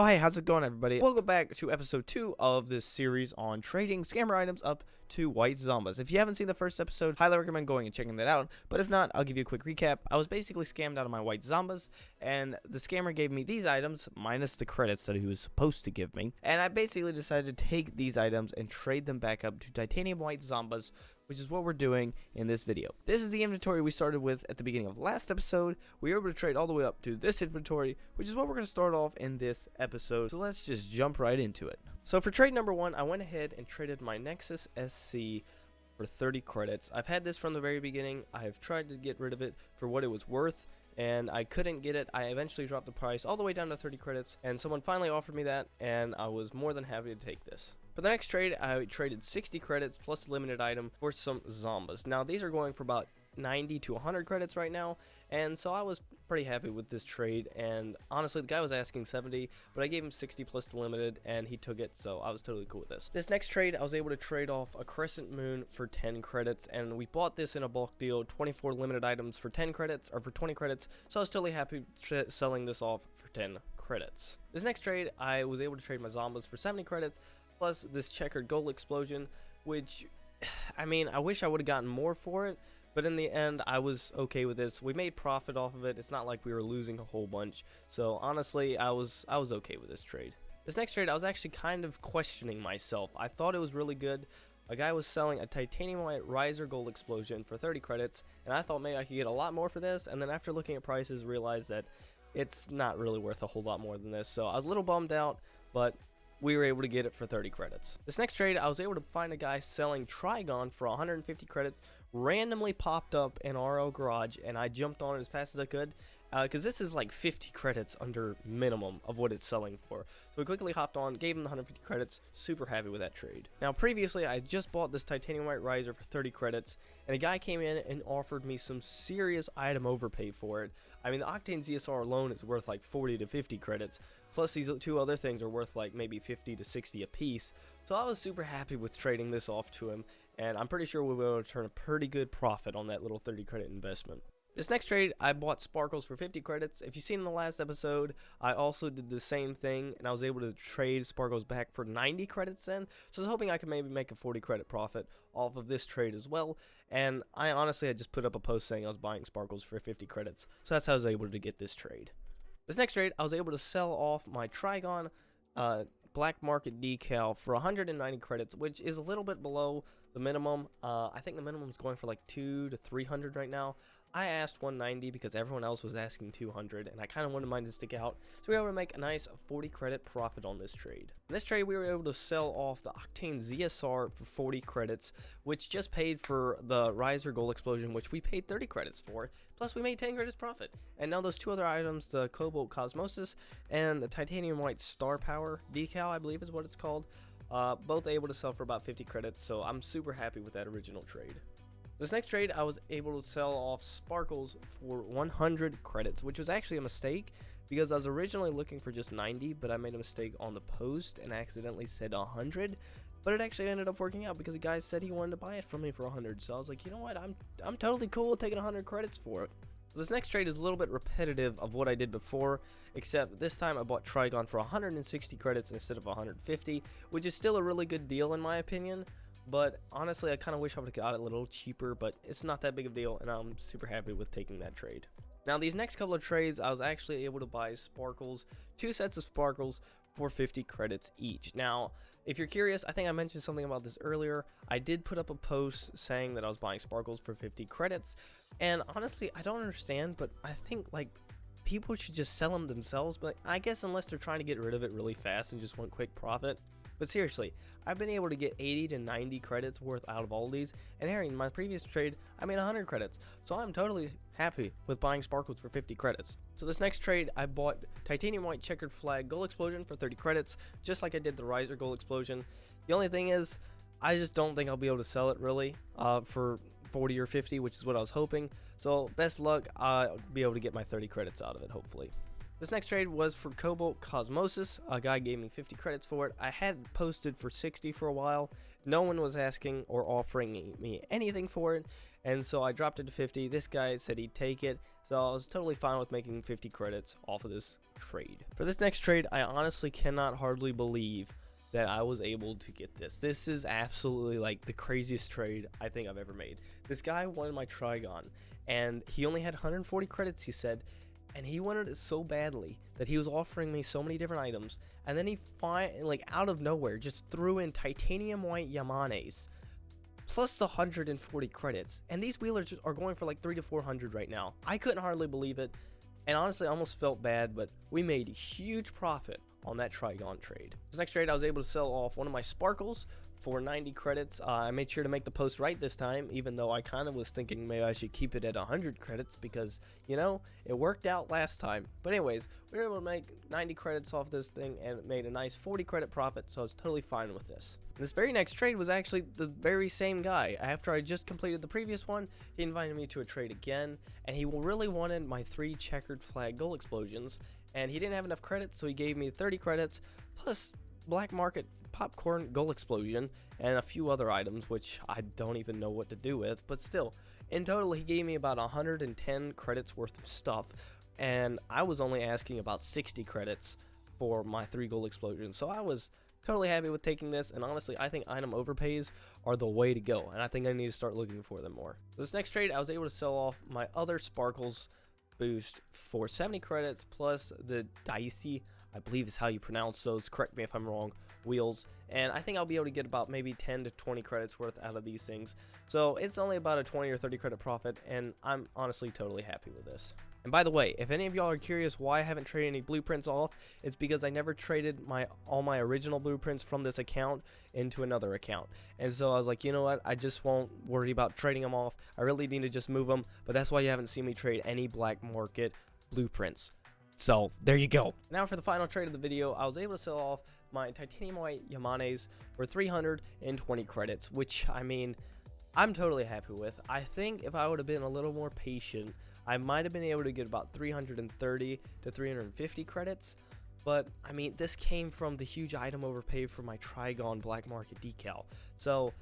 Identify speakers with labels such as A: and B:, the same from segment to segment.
A: Oh hey, how's it going everybody? Welcome back to episode 2 of this series on trading scammer items up to white zombas. If you haven't seen the first episode, highly recommend going and checking that out, but if not, I'll give you a quick recap. I was basically scammed out of my white zombas, and the scammer gave me these items, minus the credits that he was supposed to give me, and I basically decided to take these items and trade them back up to titanium white zombas, which is what we're doing in this video. This is the inventory we started with at the beginning of last episode. We were able to trade all the way up to this inventory, which is what we're going to start off in this episode. So let's just jump right into it. So for trade number 1, I went ahead and traded my Nexus SC for 30 credits. I've had this from the very beginning. I've tried to get rid of it for what it was worth, and I couldn't get it. I eventually dropped the price all the way down to 30 credits, and someone finally offered me that, and I was more than happy to take this. For the next trade, I traded 60 credits plus a limited item for some zombas. Now, these are going for about 90 to 100 credits right now, and so I was pretty happy with this trade. And honestly, the guy was asking 70, but I gave him 60 plus the limited, and he took it, so I was totally cool with this. This next trade, I was able to trade off a crescent moon for 10 credits, and we bought this in a bulk deal, 24 limited items for 10 credits, or for 20 credits, so I was totally happy selling this off for 10 credits. This next trade, I was able to trade my zombas for 70 credits, plus this checkered gold explosion, which, I mean, I wish I would have gotten more for it, but in the end, I was okay with this. We made profit off of it. It's not like we were losing a whole bunch, so honestly, I was okay with this trade. This next trade, I was actually kind of questioning myself. I thought it was really good. A guy was selling a titanium white riser gold explosion for 30 credits, and I thought maybe I could get a lot more for this, and then after looking at prices, realized that it's not really worth a whole lot more than this, so I was a little bummed out, but we were able to get it for 30 credits. This next trade, I was able to find a guy selling Trigon for 150 credits, randomly popped up in RO Garage, and I jumped on it as fast as I could, because this is like 50 credits under minimum of what it's selling for. So we quickly hopped on, gave him the 150 credits, super happy with that trade. Now previously, I just bought this titanium white riser for 30 credits, and a guy came in and offered me some serious item overpay for it. I mean, the Octane ZSR alone is worth like 40 to 50 credits, plus these two other things are worth like maybe 50 to 60 a piece. So I was super happy with trading this off to him, and I'm pretty sure we'll be able to turn a pretty good profit on that little 30 credit investment. This next trade, I bought sparkles for 50 credits. If you've seen in the last episode, I also did the same thing, and I was able to trade sparkles back for 90 credits then. So I was hoping I could maybe make a 40 credit profit off of this trade as well. And I honestly had just put up a post saying I was buying sparkles for 50 credits. So that's how I was able to get this trade. This next trade, I was able to sell off my Trigon black market decal for 190 credits, which is a little bit below the minimum. I think the minimum is going for like 200 to 300 right now. I asked 190 because everyone else was asking 200, and I kind of wanted mine to stick out, so we were able to make a nice 40 credit profit on this trade. In this trade, we were able to sell off the Octane ZSR for 40 credits, which just paid for the riser gold explosion, which we paid 30 credits for, plus we made 10 credits profit. And now those two other items, the Cobalt Cosmosis and the titanium white star power decal, I believe is what it's called, both able to sell for about 50 credits, so I'm super happy with that original trade. This next trade, I was able to sell off sparkles for 100 credits, which was actually a mistake because I was originally looking for just 90, but I made a mistake on the post and accidentally said 100. But it actually ended up working out because the guy said he wanted to buy it from me for 100. So I was like, you know what, I'm totally cool with taking 100 credits for it. So this next trade is a little bit repetitive of what I did before, except this time I bought Trigon for 160 credits instead of 150, which is still a really good deal in my opinion. But honestly, I kind of wish I would have got it a little cheaper, but it's not that big of a deal, and I'm super happy with taking that trade. Now, these next couple of trades, I was actually able to buy sparkles, 2 sets of sparkles for 50 credits each. Now, if you're curious, I think I mentioned something about this earlier. I did put up a post saying that I was buying sparkles for 50 credits, and honestly, I don't understand, but I think, like, people should just sell them themselves, but I guess unless they're trying to get rid of it really fast and just want quick profit. But seriously, I've been able to get 80 to 90 credits worth out of all these, and here in my previous trade, I made 100 credits, so I'm totally happy with buying sparkles for 50 credits. So this next trade, I bought titanium white checkered flag gold explosion for 30 credits, just like I did the riser gold explosion. The only thing is, I just don't think I'll be able to sell it really for 40 or 50, which is what I was hoping. So best luck, I'll be able to get my 30 credits out of it, hopefully. This next trade was for Cobalt Cosmosis. A guy gave me 50 credits for it. I had posted for 60 for a while. No one was asking or offering me anything for it, and so I dropped it to 50. This guy said he'd take it, so I was totally fine with making 50 credits off of this trade. For this next trade, I honestly cannot hardly believe that I was able to get this. This is absolutely like the craziest trade I think I've ever made. This guy wanted my Trigon, and he only had 140 credits, he said, and he wanted it so badly that he was offering me so many different items, and then he like out of nowhere just threw in titanium white Yamanes plus the 140 credits, and these wheelers are going for like 300 to 400 right now. I couldn't hardly believe it, and honestly I almost felt bad, but we made huge profit on that Trigon trade. This next trade, I was able to sell off one of my sparkles for 90 credits. I made sure to make the post right this time, even though I kind of was thinking maybe I should keep it at 100 credits because, you know, it worked out last time. But anyways, we were able to make 90 credits off this thing and it made a nice 40 credit profit, so I was totally fine with this. This very next trade was actually the very same guy. After I just completed the previous one, he invited me to a trade again, and he really wanted my 3 checkered flag goal explosions, and he didn't have enough credits, so he gave me 30 credits plus black market popcorn goal explosion and a few other items which I don't even know what to do with, but still, in total he gave me about 110 credits worth of stuff, and I was only asking about 60 credits for my 3 goal explosions, so I was totally happy with taking this. And honestly, I think item overpays are the way to go, and I think I need to start looking for them more. This next trade, I was able to sell off my other sparkles boost for 70 credits plus the dicey, I believe is how you pronounce those, correct me if I'm wrong, wheels, and I think I'll be able to get about maybe 10 to 20 credits worth out of these things, so it's only about a 20 or 30 credit profit, and I'm honestly totally happy with this. And by the way, if any of y'all are curious why I haven't traded any blueprints off, it's because I never traded all my original blueprints from this account into another account. And so I was like, you know what, I just won't worry about trading them off. I really need to just move them, but that's why you haven't seen me trade any black market blueprints. So there you go. Now for the final trade of the video, I was able to sell off my titanium white Yamanes for 320 credits, which, I mean, I'm totally happy with. I think if I would have been a little more patient, I might have been able to get about 330 to 350 credits, but I mean, this came from the huge item overpay for my Trigon black market decal, so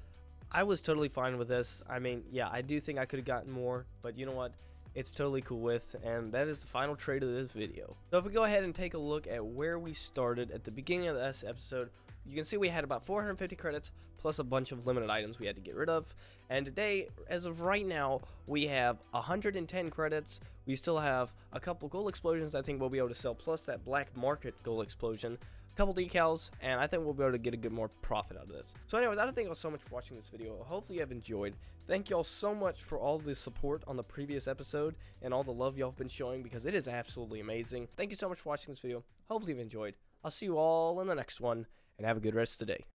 A: I was totally fine with this. I mean, yeah, I do think I could have gotten more, but you know what, it's totally cool with, and that is the final trade of this video. So if we go ahead and take a look at where we started at the beginning of this episode, you can see we had about 450 credits plus a bunch of limited items we had to get rid of, and today, as of right now, we have 110 credits. We still have a couple gold explosions I think we'll be able to sell, plus that black market gold explosion, a couple decals, and I think we'll be able to get a good more profit out of this. So anyways, I don't thank y'all so much for watching this video. Hopefully you have enjoyed. Thank y'all so much for all the support on the previous episode and all the love y'all have been showing, because it is absolutely amazing. Thank you so much for watching this video. Hopefully you've enjoyed. I'll see you all in the next one, and have a good rest of the day.